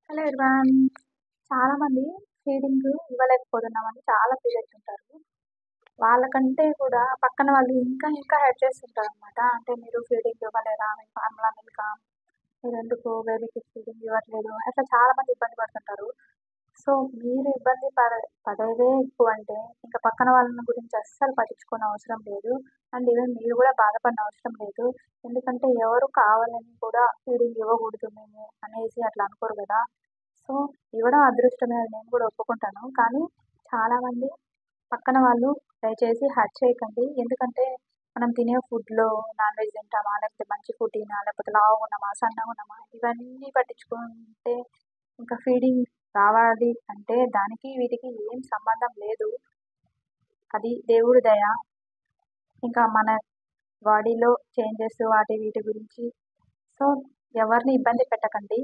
Hello everyone. చాలామంది feeding ఇవ్వలేకపోతున్నామని చాలా feel అవుతుంటారు. వాళ్ళకంటే కూడా పక్కన వాళ్ళు ఇంకా హెల్ప్ చేస్తుంటారనమాట. అంటే మీరు ఫీడింగ్ ఇవ్వలేరా? మీకు ఫార్ములా మిల్కా? మీరెందుకు బేబీకి ఫీడింగ్ ఇవ్వట్లేదు? అట్లా చాలామంది ఇబ్బంది పడుతుంటారు. సో, మీరు ఇబ్బంది పడేదే ఎక్కువంటే ఇంక పక్కన వాళ్ళని గురించి అస్సలు పట్టించుకోనవసరం లేదు. అండ్ ఈవెన్ మీరు కూడా బాధపడనవసరం అవసరం లేదు. ఎందుకంటే ఎవరు కావాలని కూడా ఫీడింగ్ ఇవ్వకూడదు మేము అనేసి అట్లా అనుకోరు కదా! సో, ఇవ్వడం అదృష్టమే అని నేను కూడా ఒప్పుకుంటాను. కానీ చాలామంది పక్కన వాళ్ళు దయచేసి హర్ట్ చేయకండి. ఎందుకంటే మనం తినే ఫుడ్‌లో నాన్ వెజ్ తింటామా? లేకపోతే మంచి ఫుడ్ తినా? లేకపోతే లావుగున్నామా? సన్నగున్నామా? ఇవన్నీ పట్టించుకుంటే ఇంకా ఫీడింగ్ రావాలి అంటే దానికి వీటికి ఏం సంబంధం లేదు. అది దేవుడి దయ. ఇంకా మన బాడీలో చేంజెస్ వాటి వీటి గురించి సో, ఎవరిని ఇబ్బంది పెట్టకండి.